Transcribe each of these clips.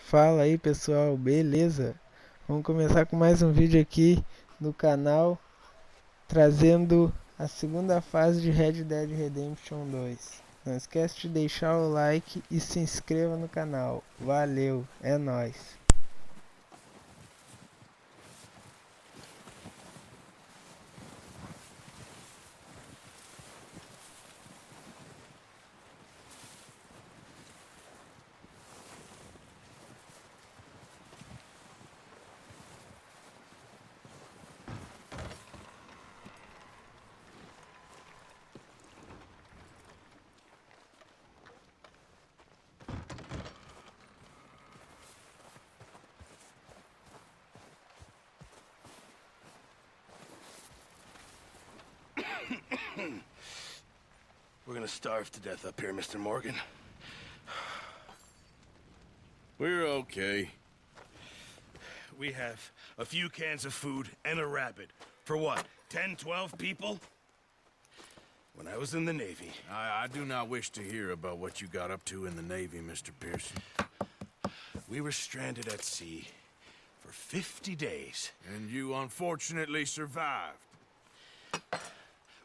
Fala aí pessoal, beleza? Vamos começar com mais um vídeo aqui no canal, trazendo a segunda fase de Red Dead Redemption 2. Não esquece de deixar o like e se inscreva no canal. Valeu, é nóis! We're gonna starve to death up here, Mr. Morgan. We're okay. We have a few cans of food and a rabbit. For what, 10, 12 people? When I was in the Navy... I do not wish to hear about what you got up to in the Navy, Mr. Pearson. We were stranded at sea for 50 days. And you unfortunately survived.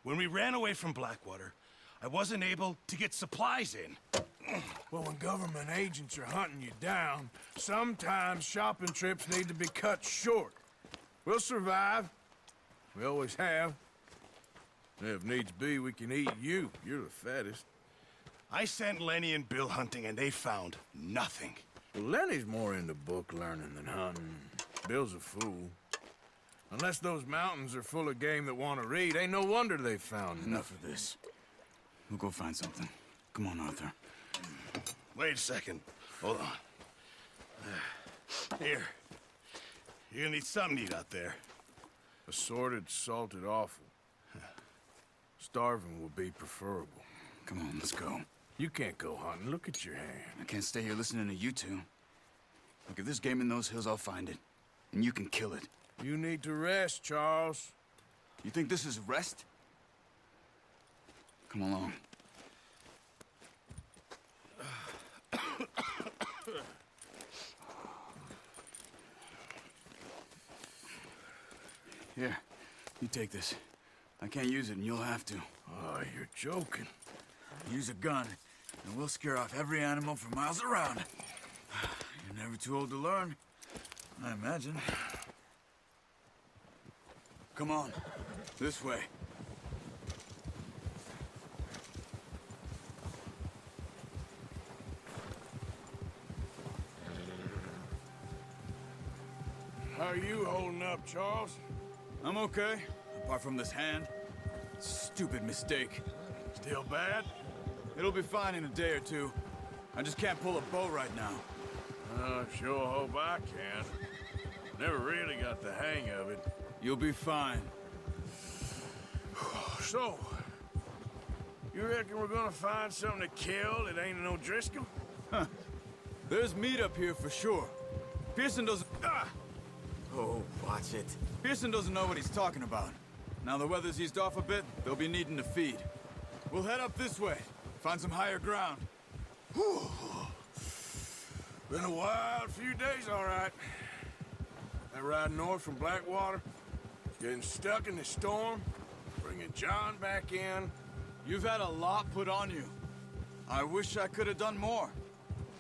When we ran away from Blackwater, I wasn't able to get supplies in. Well, when government agents are hunting you down, sometimes shopping trips need to be cut short. We'll survive. We always have. If needs be, we can eat you. You're the fattest. I sent Lenny and Bill hunting, and they found nothing. Well, Lenny's more into book learning than hunting. Bill's a fool. Unless those mountains are full of game that want to read, ain't no wonder they found Enough of this. We'll go find something. Come on, Arthur. Wait a second. Hold on. Here. You're gonna need something to eat out there. Assorted, salted offal. Starving will be preferable. Come on, let's go. You can't go hunting. Look at your hand. I can't stay here listening to you two. Look, if there's game in those hills, I'll find it. And you can kill it. You need to rest, Charles. You think this is rest? Come along. Here, you take this. I can't use it, and you'll have to. Oh, you're joking. Use a gun, and we'll scare off every animal for miles around. You're never too old to learn, I imagine. Come on, this way. How are you holding up, Charles? I'm okay, apart from this hand. Stupid mistake. Still bad? It'll be fine in a day or two. I just can't pull a bow right now. Sure hope I can. Never really got the hang of it. You'll be fine. So, you reckon we're gonna find something to kill that ain't no Driscoll? There's meat up here for sure. Pearson doesn't... Ah! Oh, watch it. Pearson doesn't know what he's talking about. Now the weather's eased off a bit, they'll be needing to feed. We'll head up this way, find some higher ground. Whew. Been a wild few days, all right. That ride north from Blackwater, getting stuck in the storm, bringing John back in. You've had a lot put on you. I wish I could have done more.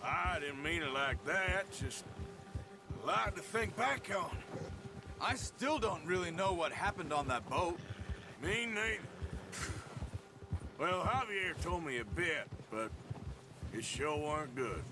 I didn't mean it like that, just a lot to think back on. I still don't really know what happened on that boat. Me neither. Well, Javier told me a bit, but it sure weren't good.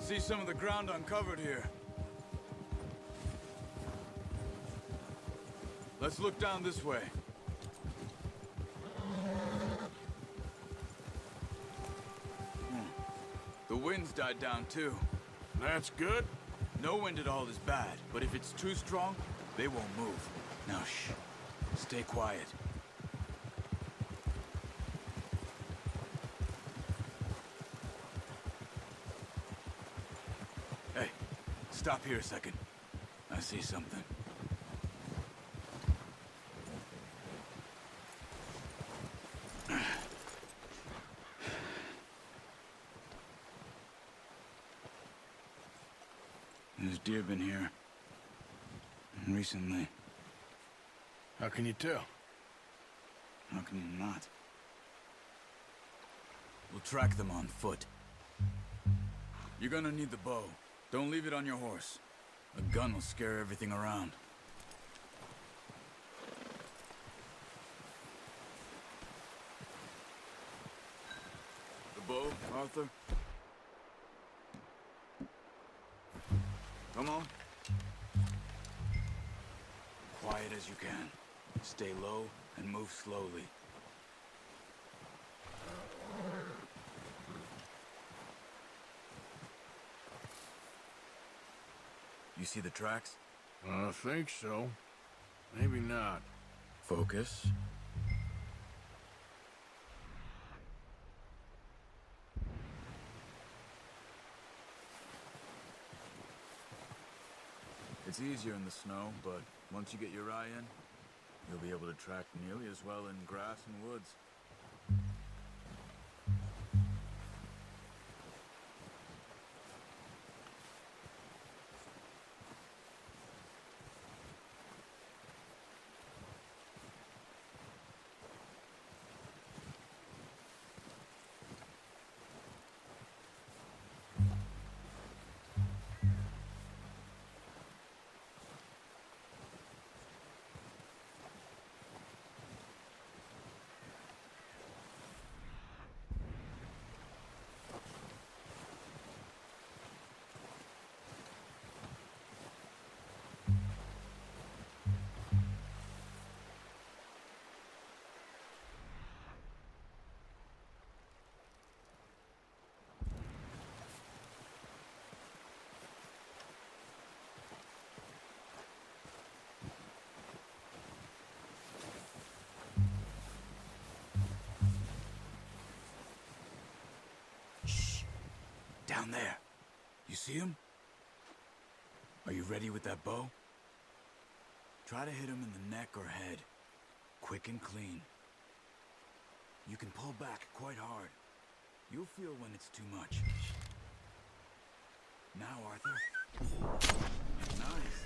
See some of the ground uncovered here. Let's look down this way. The wind's died down too. That's good. No wind at all is bad, but if it's too strong, they won't move. Now shh. Stay quiet. Hey, stop here a second. I see something. There's deer been here. Recently. How can you tell? How can you not? We'll track them on foot. You're gonna need the bow. Don't leave it on your horse. A gun will scare everything around. The bow, Arthur? Come on. Quiet as you can. Stay low and move slowly. You see the tracks? I think so. Maybe not. Focus. It's easier in the snow, but once you get your eye in, you'll be able to track nearly as well in grass and woods. Down there. You see him? Are you ready with that bow? Try to hit him in the neck or head. Quick and clean. You can pull back quite hard. You'll feel when it's too much. Now, Arthur. Nice.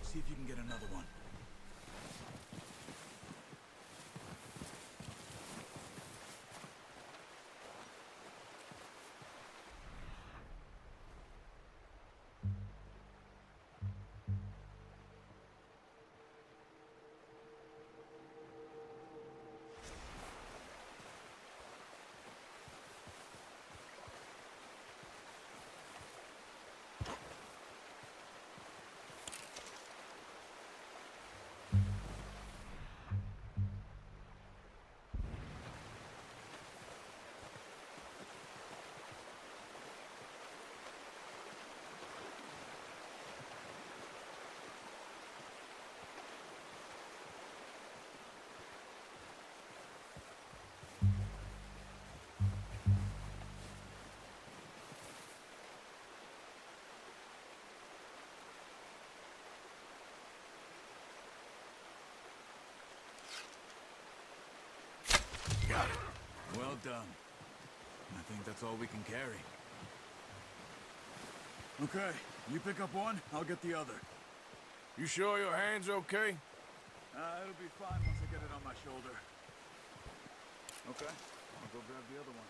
See if you can get another one. Got it. Well done. I think that's all we can carry. Okay, you pick up one, I'll get the other. You sure your hand's okay? It'll be fine once I get it on my shoulder. Okay, I'll go grab the other one.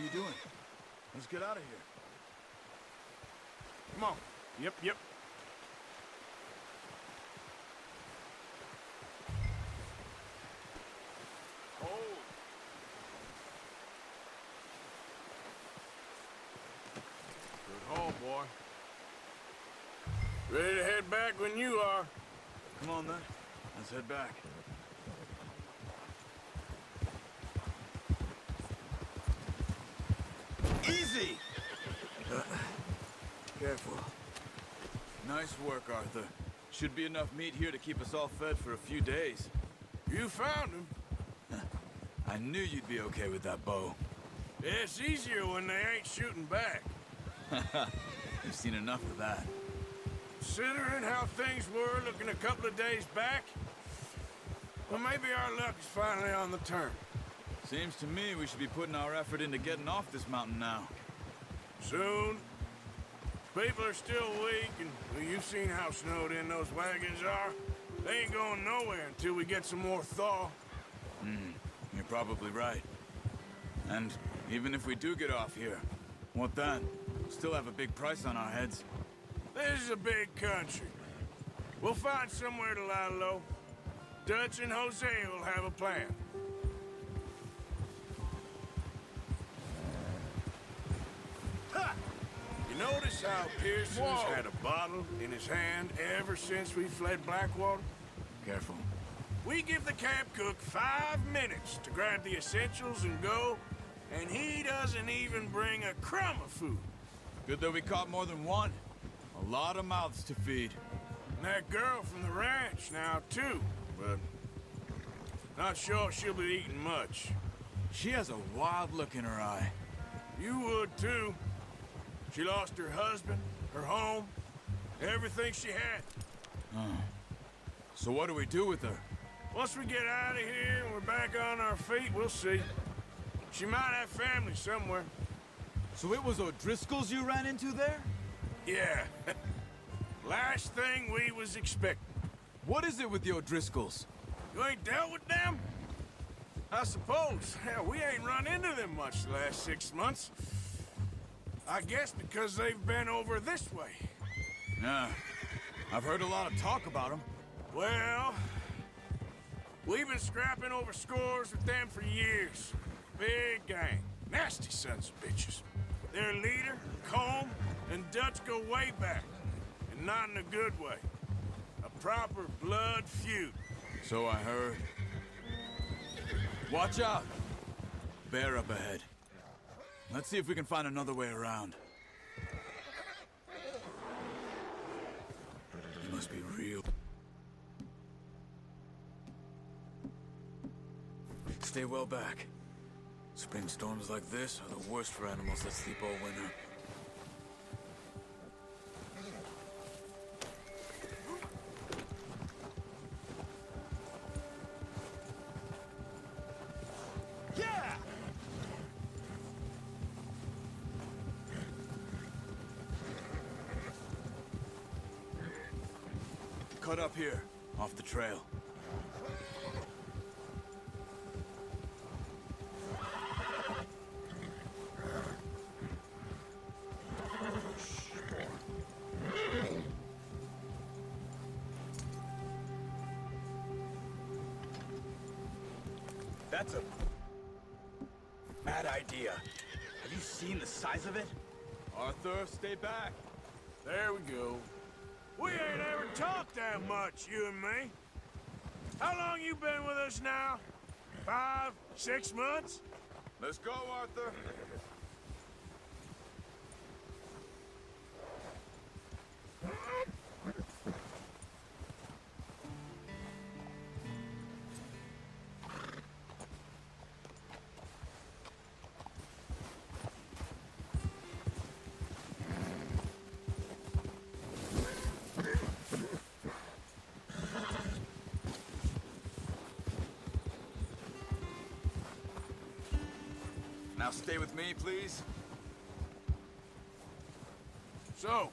are you doing? Let's get out of here. Come on. Yep, yep. Oh. Good haul, boy. Ready to head back when you are. Come on, then. Let's head back. Easy! Careful. Nice work, Arthur. Should be enough meat here to keep us all fed for a few days. You found him. I knew you'd be okay with that bow. It's easier when they ain't shooting back. You've seen enough of that. Considering how things were looking a couple of days back, well, maybe our luck is finally on the turn. Seems to me we should be putting our effort into getting off this mountain now. Soon. People are still weak, and well, you've seen how snowed in those wagons are. They ain't going nowhere until we get some more thaw. You're probably right. And even if we do get off here, what then? Still have a big price on our heads. This is a big country. We'll find somewhere to lie low. Dutch and Jose will have a plan. Ha! You notice how Pearson's had a bottle in his hand ever since we fled Blackwater? Careful. We give the camp cook 5 minutes to grab the essentials and go, and he doesn't even bring a crumb of food. Good that we caught more than one. A lot of mouths to feed. And that girl from the ranch now, too, but not sure she'll be eating much. She has a wild look in her eye. You would, too. She lost her husband, her home, everything she had. So what do we do with her? Once we get out of here and we're back on our feet, we'll see. She might have family somewhere. So it was O'Driscoll's you ran into there? Yeah. Last thing we was expecting. What is it with the O'Driscolls? You ain't dealt with them? I suppose. Hell, we ain't run into them much the last 6 months. I guess because they've been over this way. Yeah. I've heard a lot of talk about them. Well, we've been scrapping over scores with them for years. Big gang. Nasty sons of bitches. Their leader, Combe, and Dutch go way back. And not in a good way. A proper blood feud. So I heard. Watch out! Bear up ahead. Let's see if we can find another way around. He must be real. Stay well back. Spring storms like this are the worst for animals that sleep all winter. Yeah! Cut up here, off the trail. That's a bad idea. Have you seen the size of it? Arthur, stay back. There we go. We ain't ever talked that much, you and me. How long you been with us now? 5, 6 months? Let's go, Arthur. Now stay with me, please. So,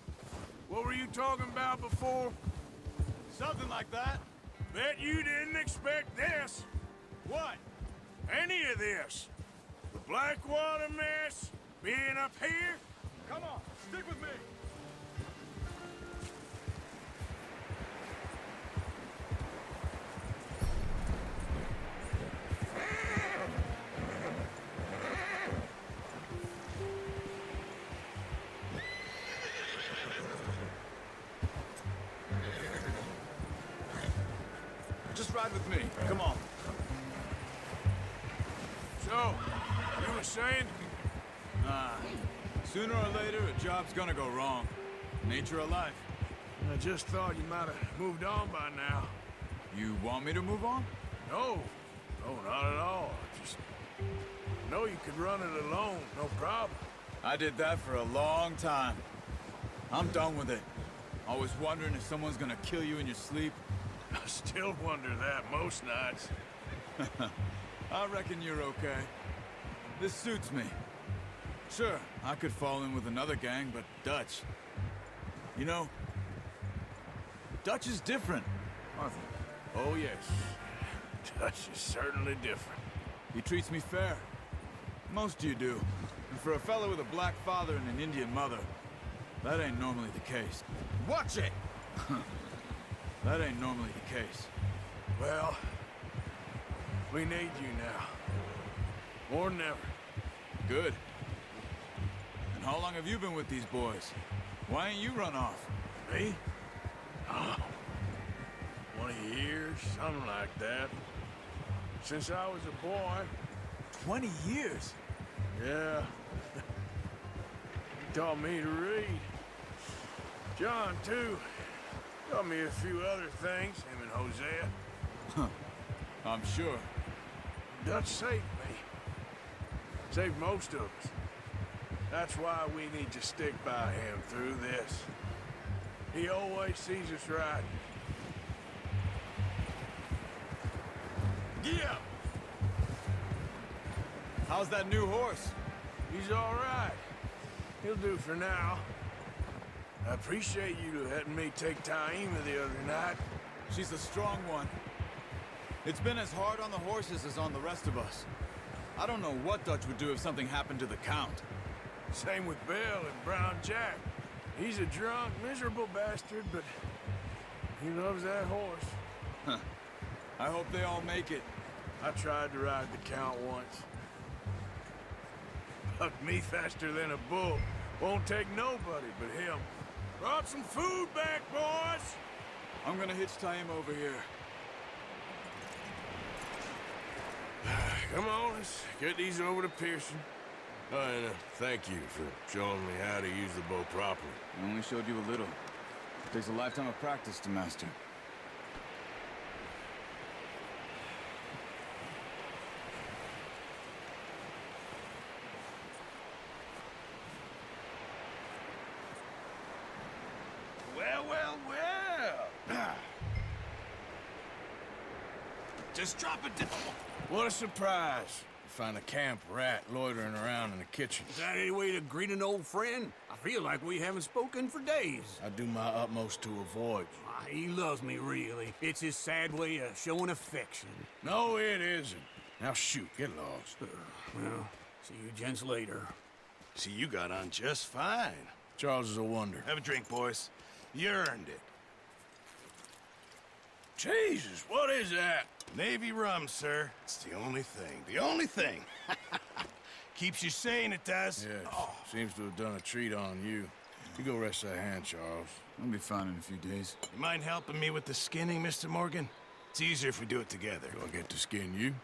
what were you talking about before? Something like that. Bet you didn't expect this. What? Any of this. The Blackwater, miss? Being up here? Come on, stick with me. Just ride with me. Come on. So, you were saying? Sooner or later, a job's gonna go wrong. Nature of life. I just thought you might have moved on by now. You want me to move on? No. No, not at all. Just know you could run it alone, no problem. I did that for a long time. I'm done with it. Always wondering if someone's gonna kill you in your sleep. I still wonder that most nights. I reckon you're okay. This suits me. Sure, I could fall in with another gang, but Dutch... You know, Dutch is different, Arthur. Oh, yes. Dutch is certainly different. He treats me fair. Most you do. And for a fellow with a black father and an Indian mother, that ain't normally the case. Watch it! That ain't normally the case. Well, we need you now. More than ever. Good. And how long have you been with these boys? Why ain't you run off? Me? Oh, 20 years, something like that. Since I was a boy. 20 years? Yeah. He taught me to read. John, too. Taught me a few other things, him and Hosea. I'm sure. Dutch saved me. Saved most of us. That's why we need to stick by him through this. He always sees us right. Yeah! How's that new horse? He's all right. He'll do for now. I appreciate you letting me take Taima the other night. She's a strong one. It's been as hard on the horses as on the rest of us. I don't know what Dutch would do if something happened to the Count. Same with Bill and Brown Jack. He's a drunk, miserable bastard, but he loves that horse. I hope they all make it. I tried to ride the Count once. Bucked me faster than a bull. Won't take nobody but him. Brought some food back, boys! I'm gonna hitch Taima over here. Come on, let's get these over to Pearson. Oh, and thank you for showing me how to use the bow properly. I only showed you a little. It takes a lifetime of practice to master. Well, well, well. Just drop it down. What a surprise. Find a camp rat loitering around in the kitchen. Is that any way to greet an old friend? I feel like we haven't spoken for days. I do my utmost to avoid you. He loves me, really. It's his sad way of showing affection. No, it isn't. Now shoot, get lost. Well, see you gents later. See, you got on just fine. Charles is a wonder. Have a drink, boys. You earned it. Jesus, what is that? Navy rum, sir. It's the only thing. The only thing. Keeps you sane, it does. Yes, seems to have done a treat on you. You go rest that hand, Charles. I'll be fine in a few days. You mind helping me with the skinning, Mr. Morgan? It's easier if we do it together. Do I get to skin you?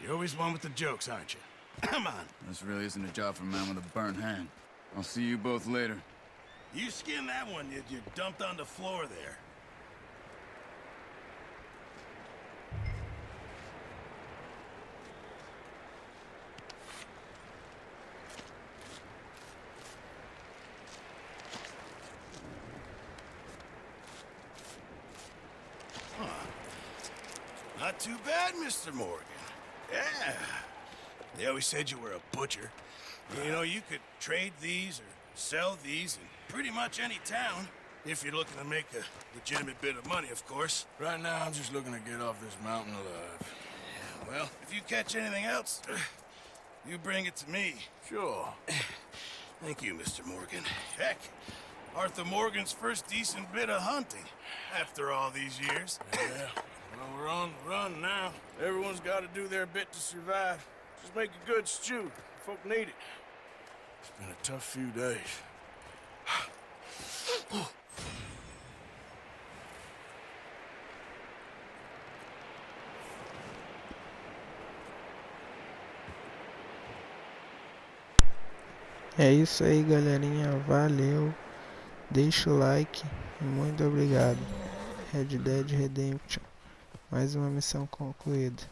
You're always one with the jokes, aren't you? Come on. This really isn't a job for a man with a burnt hand. I'll see you both later. You skin that one you dumped on the floor there. Not too bad, Mr. Morgan. Yeah. They always said you were a butcher. You know, you could trade these or sell these in pretty much any town. If you're looking to make a legitimate bit of money, of course. Right now, I'm just looking to get off this mountain alive. Well, if you catch anything else, you bring it to me. Sure. Thank you, Mr. Morgan. Heck, Arthur Morgan's first decent bit of hunting after all these years. Yeah, well, we're on the run now. Everyone's got to do their bit to survive. Just make a good stew. Folk need it. It's been a tough few days. É isso aí, galerinha. Valeu. Deixa o like e muito obrigado. Red Dead Redemption. Mais uma missão concluída.